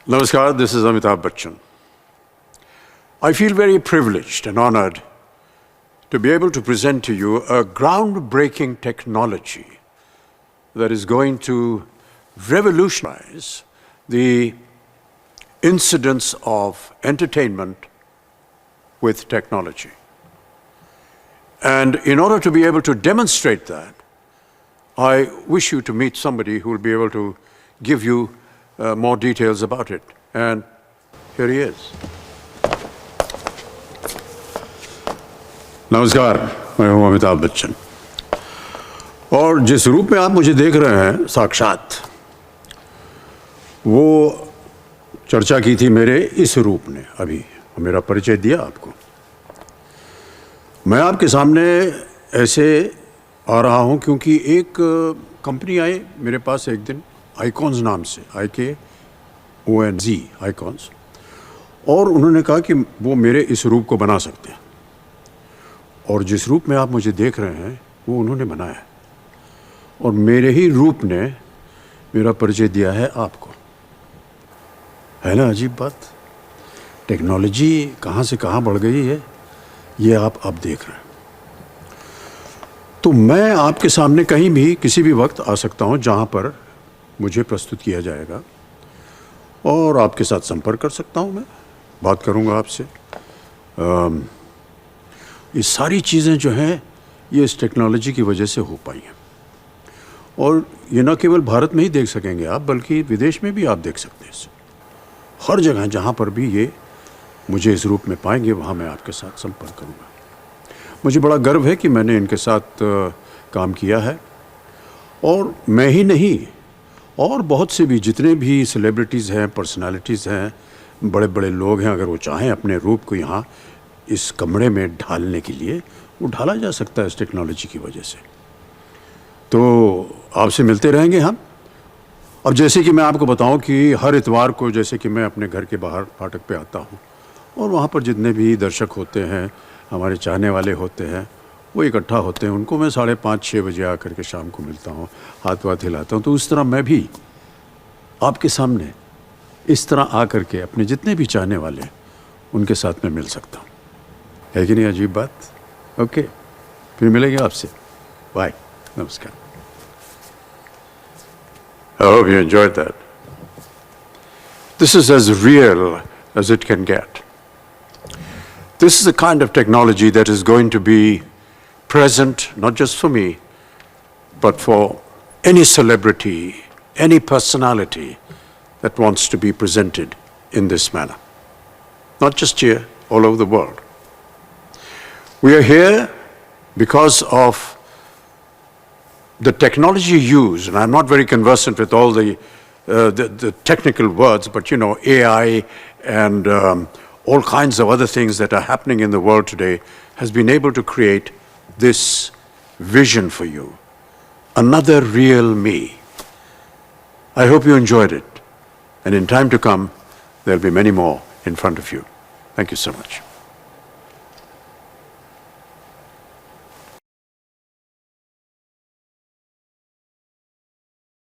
Namaskar, this is Amitabh Bachchan. I feel very privileged and honored to be able to present to you a groundbreaking technology that is going to revolutionize the incidence of entertainment with technology. And in order to be able to demonstrate that, I wish you to meet somebody who will be able to give you more details about it. And here he is. नमस्कार, मैं हूं अमिताभ बच्चन और जिस रूप में आप मुझे देख रहे हैं साक्षात, वो चर्चा की थी मेरे इस रूप ने। अभी मेरा परिचय दिया आपको। मैं आपके सामने ऐसे आ रहा हूं क्योंकि एक कंपनी आई मेरे पास एक दिन आइकॉन्स नाम से, IKONZ आइकॉन्स, और उन्होंने कहा कि वो मेरे इस रूप को बना सकते हैं और जिस रूप में आप मुझे देख रहे हैं वो उन्होंने बनाया है और मेरे ही रूप ने मेरा परिचय दिया है आपको। है ना अजीब बात? टेक्नोलॉजी कहाँ से कहाँ बढ़ गई है, ये आप अब देख रहे हैं। तो मैं आपके सामने कहीं भी किसी भी वक्त आ सकता हूँ जहाँ पर मुझे प्रस्तुत किया जाएगा और आपके साथ संपर्क कर सकता हूँ, मैं बात करूँगा आपसे। ये सारी चीज़ें जो हैं ये इस टेक्नोलॉजी की वजह से हो पाई हैं और ये न केवल भारत में ही देख सकेंगे आप, बल्कि विदेश में भी आप देख सकते हैं इसे। हर जगह जहाँ पर भी ये मुझे इस रूप में पाएंगे वहाँ मैं आपके साथ संपर्क करूँगा। मुझे बड़ा गर्व है कि मैंने इनके साथ काम किया है और मैं ही नहीं, और बहुत से भी जितने भी सेलिब्रिटीज़ हैं, पर्सनालिटीज़ हैं, बड़े बड़े लोग हैं, अगर वो चाहें अपने रूप को यहाँ इस कमरे में ढालने के लिए, वो ढाला जा सकता है इस टेक्नोलॉजी की वजह से। तो आपसे मिलते रहेंगे हम। अब जैसे कि मैं आपको बताऊं कि हर इतवार को जैसे कि मैं अपने घर के बाहर फाटक पे आता हूं और वहाँ पर जितने भी दर्शक होते हैं, हमारे चाहने वाले होते हैं, वो इकट्ठा होते हैं। उनको मैं 5:30-6 बजे आकर के शाम को मिलता हूँ, हाथ वाथ हिलाता हूँ। तो उस तरह मैं भी आपके सामने इस तरह आकर के अपने जितने भी चाहने वाले उनके साथ में मिल सकता हूँ। है कि नहीं अजीब बात? ओके, फिर मिलेंगे आपसे। बाय, नमस्कार। I hope you enjoyed that. This is as real as it can get. This is the kind of technology that is going to be present not just for me, but for any celebrity, any personality that wants to be presented in this manner. Not just here, all over the world. We are here because of the technology used, and I'm not very conversant with all the technical words, but you know, AI and all kinds of other things that are happening in the world today has been able to create this vision for you. Another real me. I hope you enjoyed it. And in time to come, there'll be many more in front of you. Thank you so much.